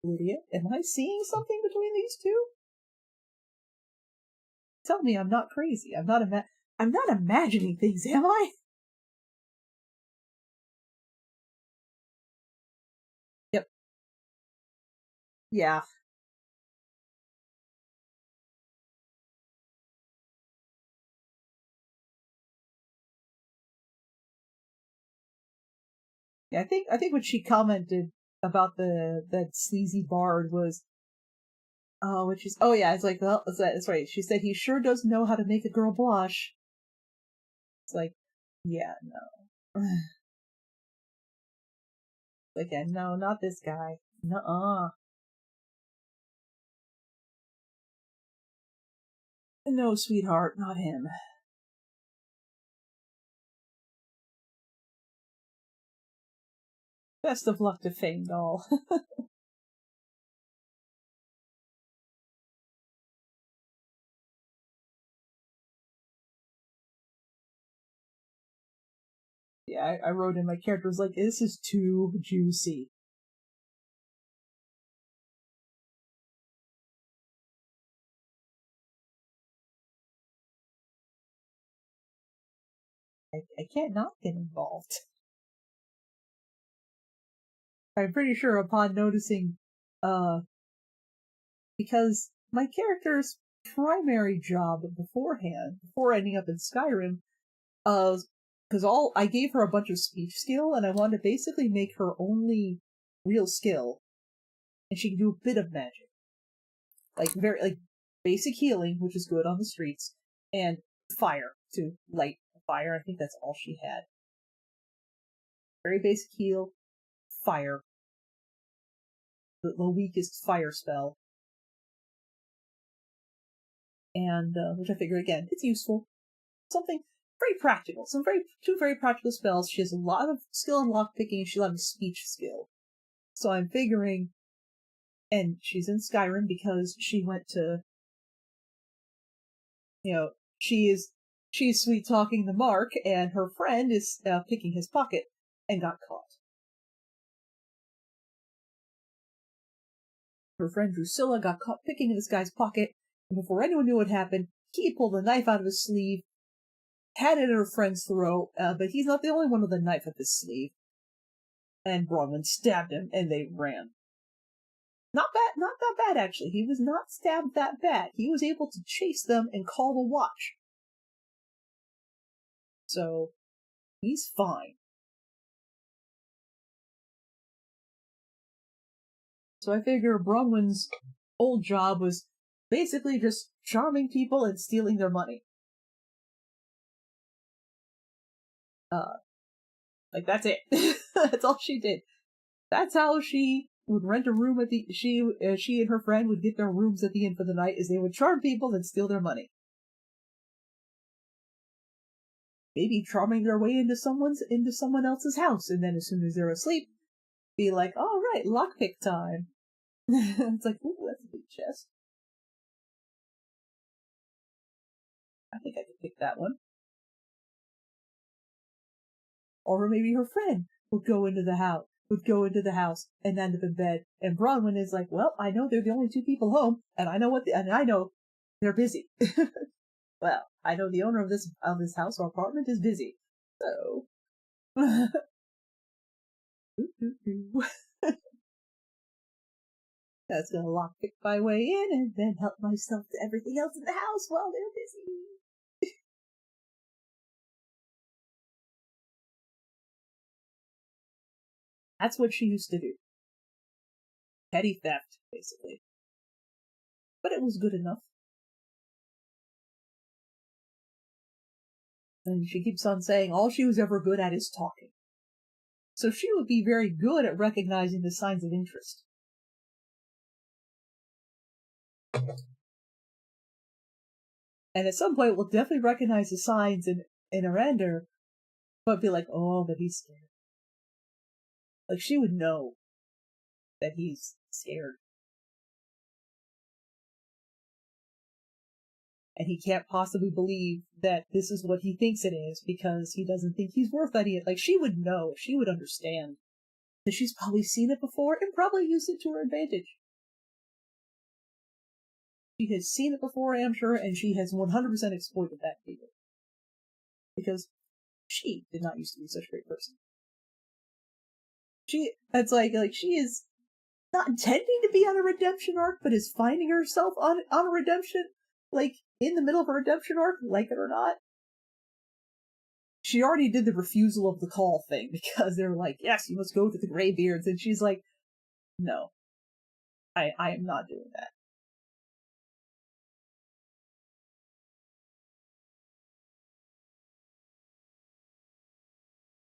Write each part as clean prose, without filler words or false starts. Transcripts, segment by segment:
Lydia, am I seeing something between these two? Tell me I'm not crazy. I'm not imagining things, am I? Yep. Yeah. Yeah, I think what she commented about the that sleazy bard was, oh, which is, oh yeah, it's like, well, that's right. She said he sure does know how to make a girl blush. It's like, yeah, no. Like, yeah, no, not this guy. Nuh-uh. No, sweetheart, not him. Best of luck to Fame Doll. Yeah, I wrote in my character was like, this is too juicy. I can't not get involved. I'm pretty sure upon noticing, uh, because my character's primary job beforehand, before ending up in Skyrim, because I gave her a bunch of speech skill, and I wanted to basically make her only real skill, and she can do a bit of magic, like basic healing, which is good on the streets, and fire to light fire. I think that's all she had. Very basic heal, fire, the weakest fire spell, and which I figure again it's useful, something very practical, two very practical spells. She has a lot of skill in lockpicking, she has a lot of speech skill. So I'm figuring, and she's in Skyrim because she went to, you know, she's sweet talking the Mark, and her friend is picking his pocket and got caught. Her friend Drusilla got caught picking this guy's pocket, and before anyone knew what happened, he pulled a knife out of his sleeve, had it at her friend's throat, but he's not the only one with a knife up his sleeve. And Bronwyn stabbed him, and they ran. Not that bad actually. He was not stabbed that bad. He was able to chase them and call the watch. So, he's fine. So I figure Bronwyn's old job was basically just charming people and stealing their money. Like that's it. That's all she did. That's how she would rent a room at the she and her friend would get their rooms at the inn for the night, is they would charm people and steal their money. Maybe charming their way into someone else's house, and then as soon as they're asleep, be like, all right, lockpick time. It's like, ooh, that's a big chest. I think I could pick that one. Or maybe her friend would go into the house and end up in bed. And Bronwyn is like, well, I know they're the only two people home, and I know they're busy. Well, I know the owner of this house or apartment is busy, so. That's gonna lockpick my way in and then help myself to everything else in the house while they're busy. That's what she used to do. Petty theft, basically. But it was good enough. And she keeps on saying all she was ever good at is talking. So she would be very good at recognizing the signs of interest. And at some point we'll definitely recognize the signs in Arander, but be like, oh, but he's scared. Like, she would know that he's scared. And he can't possibly believe that this is what he thinks it is because he doesn't think he's worth any. Like, she would know. She would understand. Because she's probably seen it before and probably used it to her advantage. She has seen it before, I'm sure, and she has 100% exploited that feeling. Because she did not used to be such a great person. It's like she is not intending to be on a redemption arc, but is finding herself on a redemption, like, in the middle of a redemption arc, like it or not. She already did the refusal of the call thing, because they're like, yes, you must go to the Greybeards, and she's like, no, I am not doing that.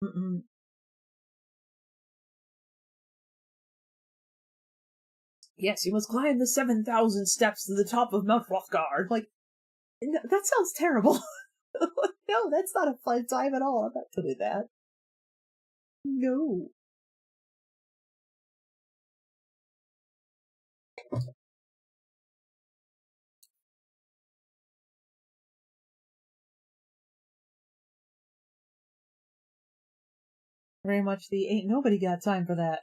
Mm-mm. Yes, you must climb the 7,000 steps to the top of Mount Hrothgar. Like, that sounds terrible. No, that's not a fun time at all. I'm not doing that. No. Very much the ain't nobody got time for that.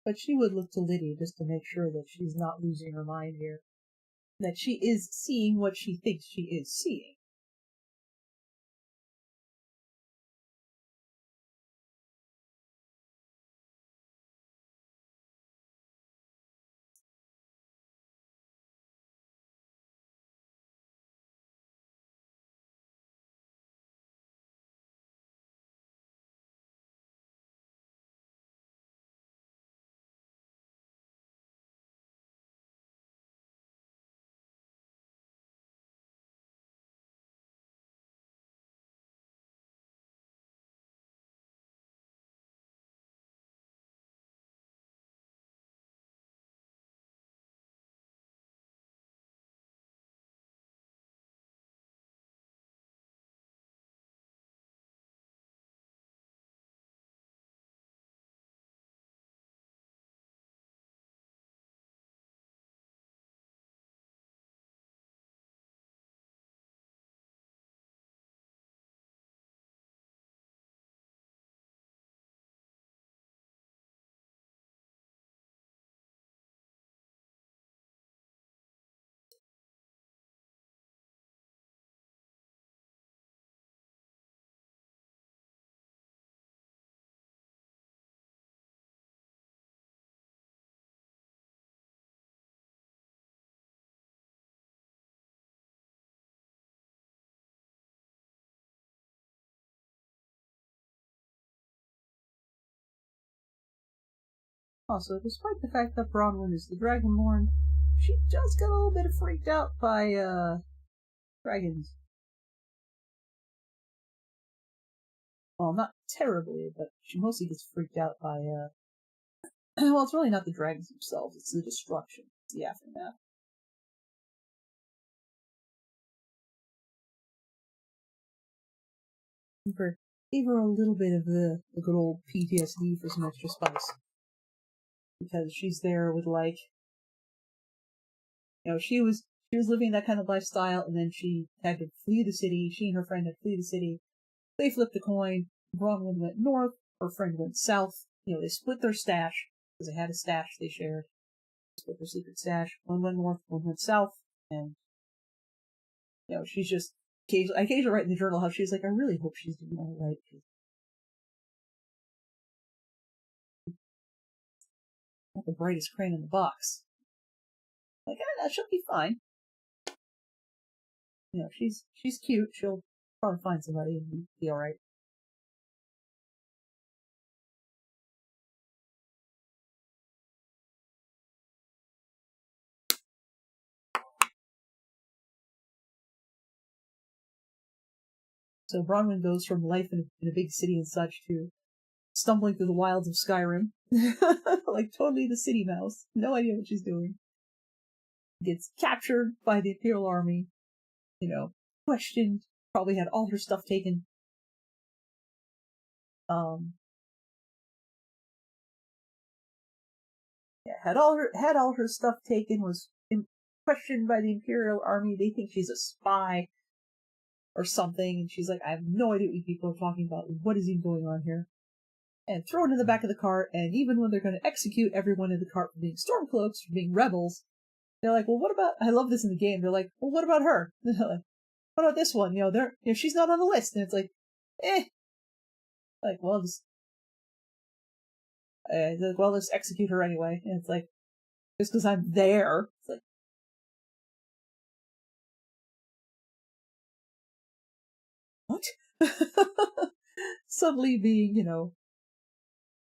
But she would look to Lydia just to make sure that she's not losing her mind here. That she is seeing what she thinks she is seeing. Also, despite the fact that Bronwyn is the Dragonborn, she does get a little bit freaked out by, dragons. Well, not terribly, but she mostly gets freaked out by, well, it's really not the dragons themselves, it's the destruction, it's the aftermath. Gave her a little bit of the good old PTSD for some extra spice. Because she's there with, like, she was living that kind of lifestyle, and then she had to flee the city. She and her friend had to flee the city. They flipped a coin. Bronwyn went north. Her friend went south. They split their stash because they had a stash they shared. They split their secret stash. One went north, one went south, and she's just I occasionally write in the journal how she's like, I really hope she's doing all right. Not the brightest crane in the box. Like, that she'll be fine. she's cute. She'll probably find somebody and be all right. So Bronwyn goes from life in a big city and such to stumbling through the wilds of Skyrim, like totally the city mouse. No idea what she's doing. Gets captured by the Imperial Army. Questioned. Probably had all her stuff taken. Um, yeah, had all her stuff taken. Was questioned by the Imperial Army. They think she's a spy or something, and she's like, I have no idea what you people are talking about. What is even going on here? And thrown in the back of the cart, and even when they're going to execute everyone in the cart for being Stormcloaks, for being rebels, they're like, well, what about, I love this in the game, they're like, well, what about her? They're like, what about this one? She's not on the list, and it's like, like, well, let's execute her anyway, and it's like, just because I'm there, it's like, what? Suddenly being,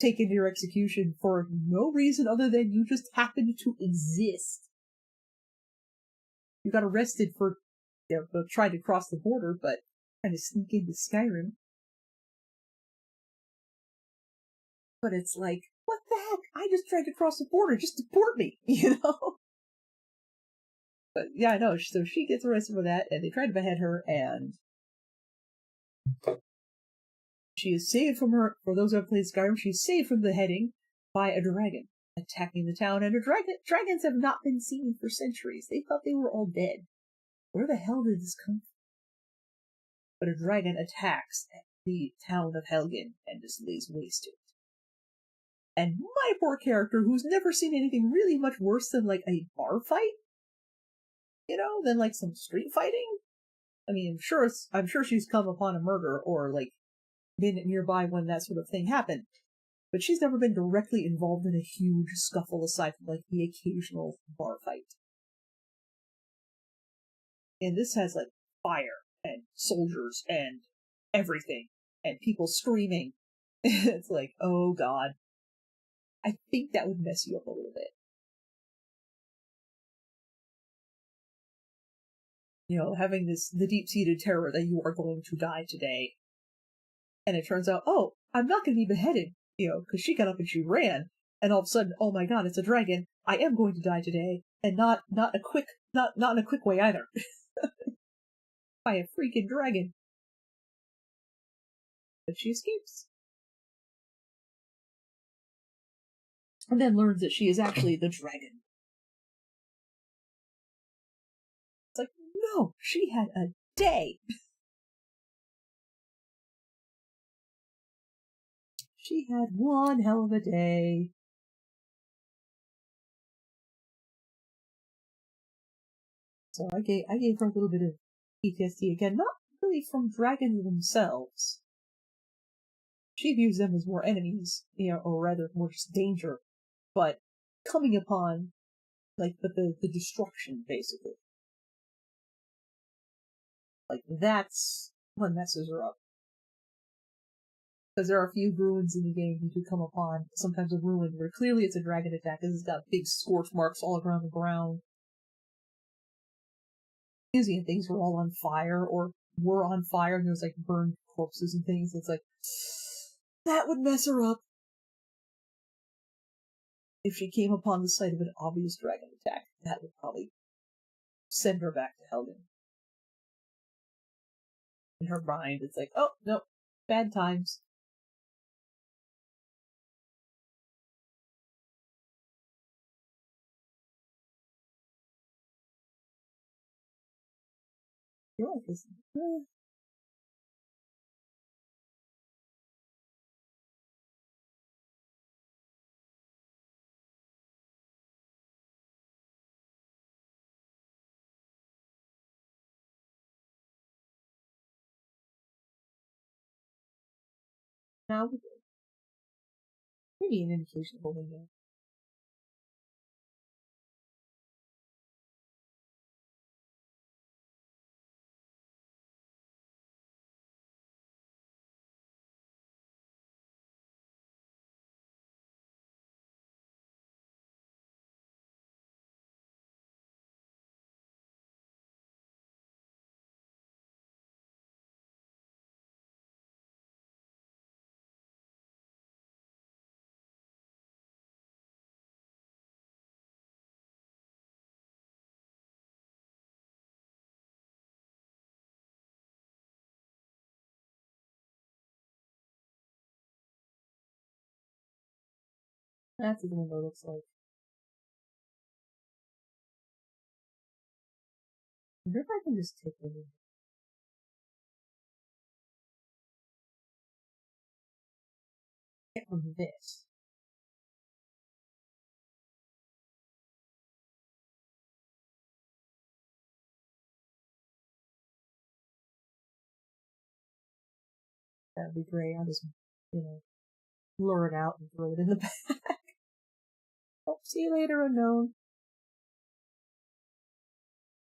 taken to your execution for no reason other than you just happened to exist. You got arrested for trying to cross the border, but trying to sneak into Skyrim. But it's like, what the heck? I just tried to cross the border. Just deport me, But yeah, I know. So she gets arrested for that, and they try to behead her, and she is saved from her. For those who have played Skyrim, she's saved from the beheading by a dragon attacking the town. And dragons have not been seen for centuries. They thought they were all dead. Where the hell did this come from? But a dragon attacks the town of Helgen and just lays waste to it. And my poor character, who's never seen anything really much worse than like a bar fight, than like some street fighting. I mean, I'm sure she's come upon a murder or like been nearby when that sort of thing happened, but she's never been directly involved in a huge scuffle aside from like the occasional bar fight. And this has like fire and soldiers and everything and people screaming. It's like, oh god. I think that would mess you up a little bit. Having the deep-seated terror that you are going to die today. And it turns out, oh, I'm not going to be beheaded, because she got up and she ran. And all of a sudden, oh my god, it's a dragon. I am going to die today. And not in a quick way either. By a freaking dragon. But she escapes. And then learns that she is actually the dragon. It's like, no, she had a day. She had one hell of a day. So I gave her a little bit of PTSD again, not really from dragons themselves. She views them as more enemies, or rather more just danger, but coming upon like the destruction basically. Like that's what messes her up. Because there are a few ruins in the game you do come upon, sometimes a ruin where clearly it's a dragon attack because it's got big scorch marks all around the ground. And things were all on fire or were on fire and there's like burned corpses and things. It's like, that would mess her up if she came upon the site of an obvious dragon attack. That would probably send her back to Helgen. In her mind, it's like, oh, no, bad times. You're like this. Now, maybe an indication of a window. That's what the window looks like. I wonder if I can just take the window. Get from this. That'd be great. I'll just, lure it out and throw it in the bag. Oh, see you later, unknown.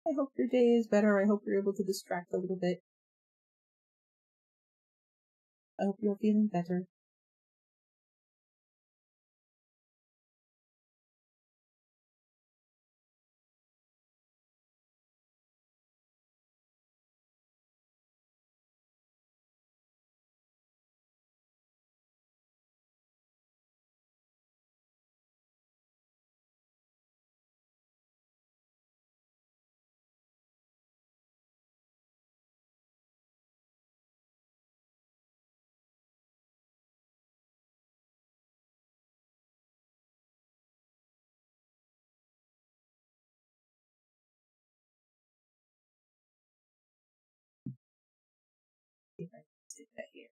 I hope your day is better. I hope you're able to distract a little bit. I hope you're feeling better. See if I can stick that here.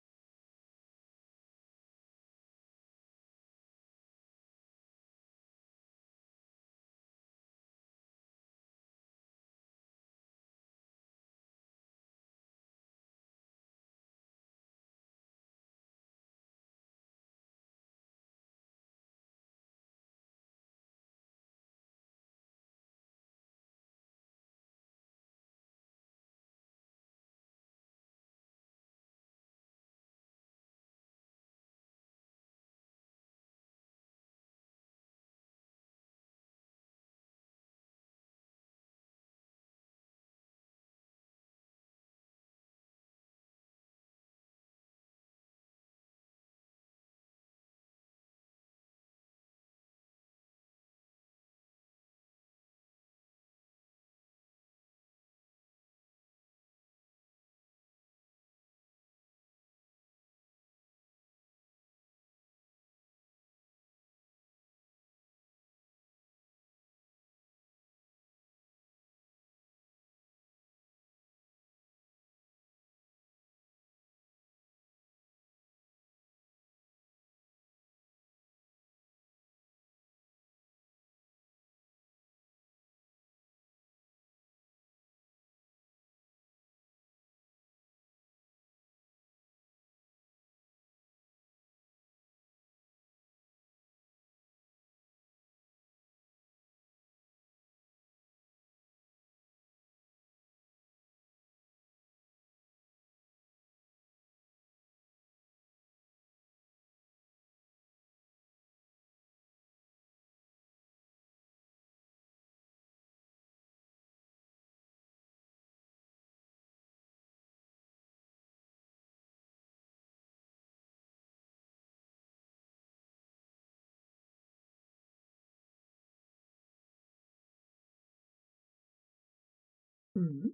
Hmm.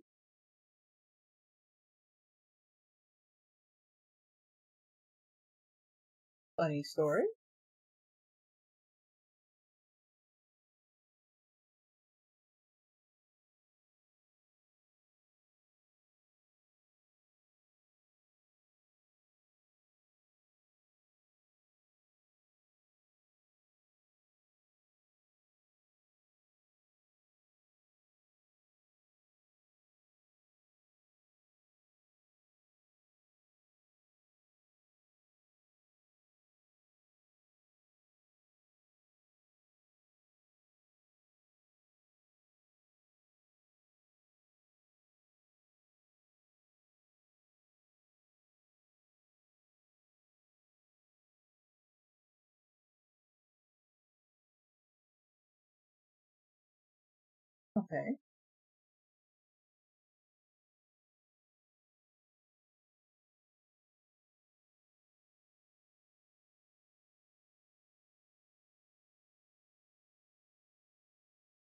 Funny story. Okay.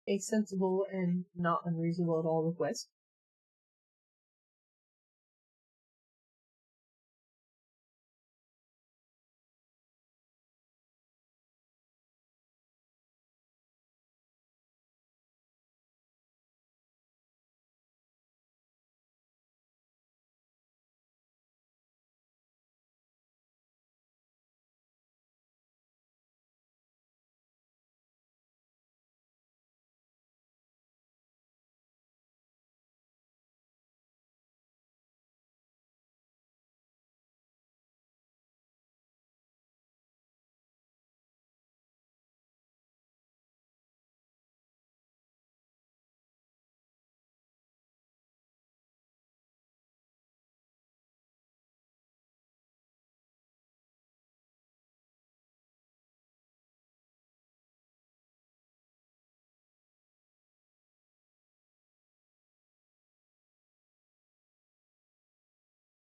A sensible and not unreasonable at all request.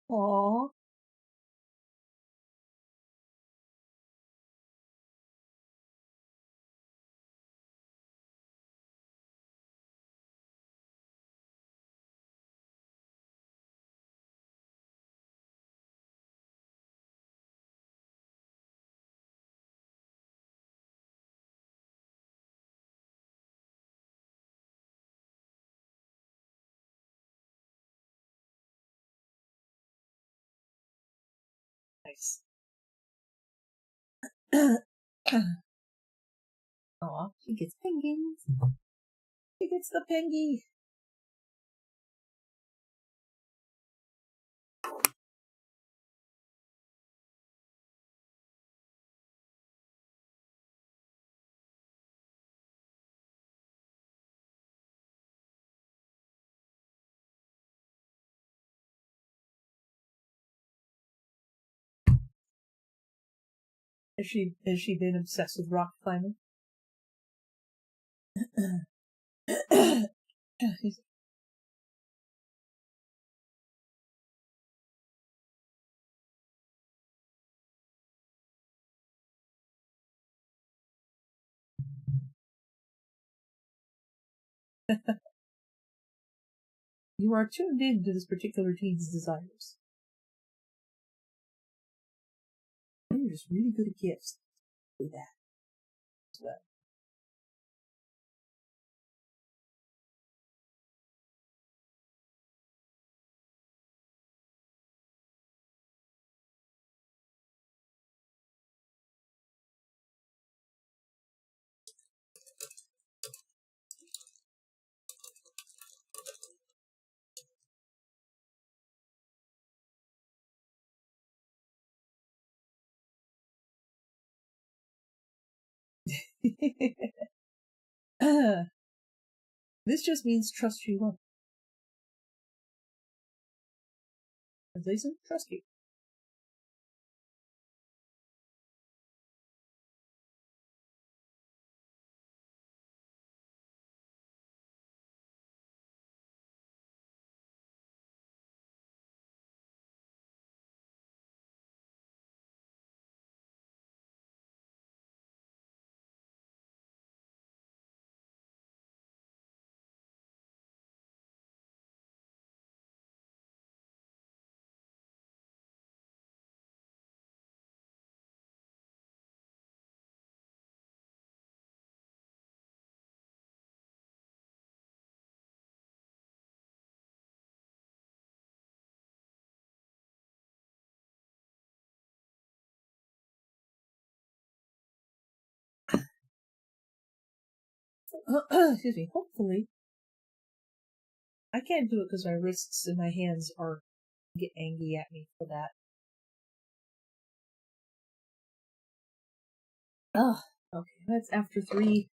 Aw. Nice. Aw, she gets penguins. She gets the pengy. Has she been obsessed with rock climbing? You are tuned in to this particular teen's desires. You're just really good at gifts. Do that as well. This just means trust you won't. Translation, trust you. Excuse me. Hopefully, I can't do it because my wrists and my hands are get angry at me for that. Ugh. Okay, that's after 3.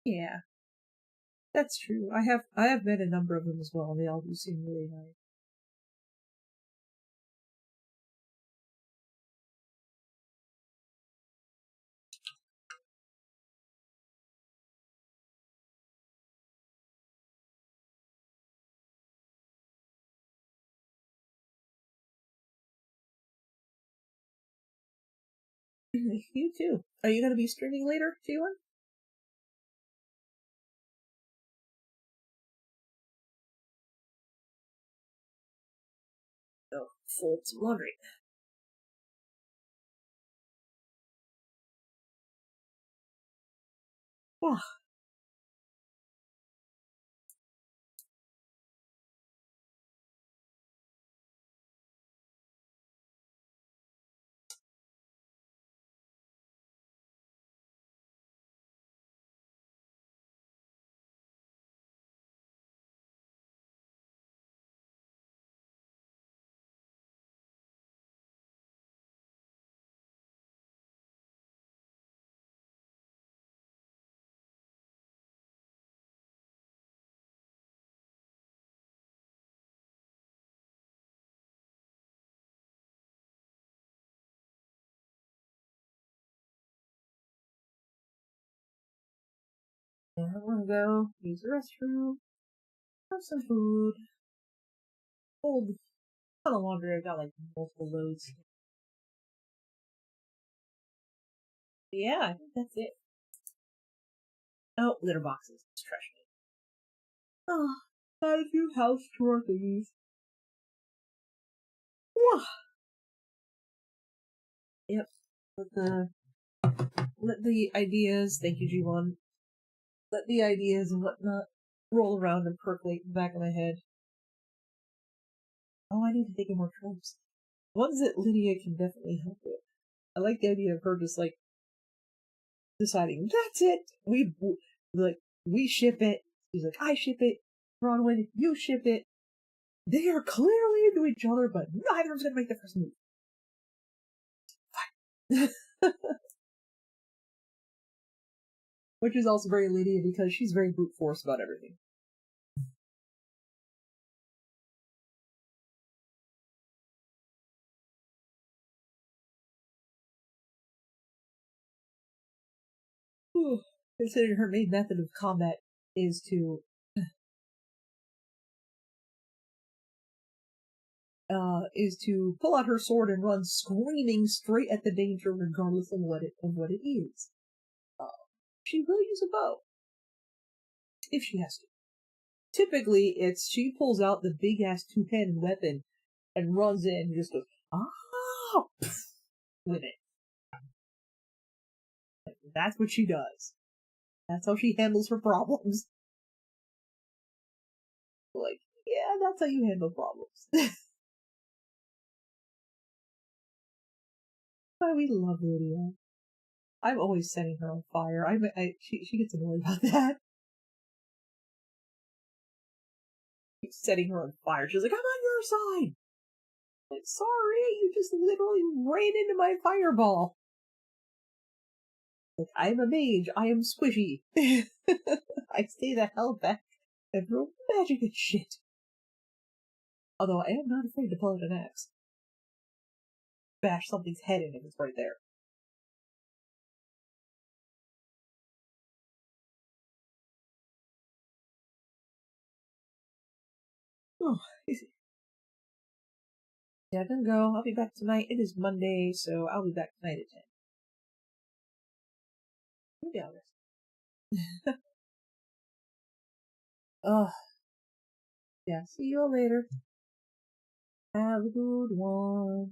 Yeah, that's true. I have met a number of them as well. They all do seem really nice. You too. Are you going to be streaming later, Jalen? Oh, fold some laundry. Oh, And I want to go use the restroom, have some food, fold ton of laundry. I've got like multiple loads. But yeah, I think that's it. Oh, litter boxes. It's trash me. Oh, got a few house chore thingies. Whew. Yep. Let the ideas, thank you, G1. Let the ideas and whatnot roll around and percolate in the back of my head. Oh, I need to take in more tropes. Ones that Lydia can definitely help with. I like the idea of her just like deciding that's it. We ship it. She's like, I ship it. Bronwyn, you ship it. They are clearly into each other, but neither of them gonna make the first move. Fine. Which is also very Lydia because she's very brute force about everything. Whew. Considering her main method of combat is to pull out her sword and run screaming straight at the danger, regardless of what it is. She will use a bow if she has to. Typically, it's she pulls out the big ass two-handed weapon and runs in and just goes with it. That's what she does. That's how she handles her problems. Like, yeah, that's how you handle problems. But we love Lydia. I'm always setting her on fire. She gets annoyed about that. Setting her on fire. She's like, I'm on your side. I'm like, sorry, you just literally ran into my fireball. Like, I'm a mage. I am squishy. I stay the hell back and throw magic at shit. Although I am not afraid to pull out an axe. Bash something's head in if it's right there. Oh, easy. Yeah, then go. I'll be back tonight. It is Monday, so I'll be back tonight at 10. Maybe I'll rest. Oh, yeah. See you all later. Have a good one.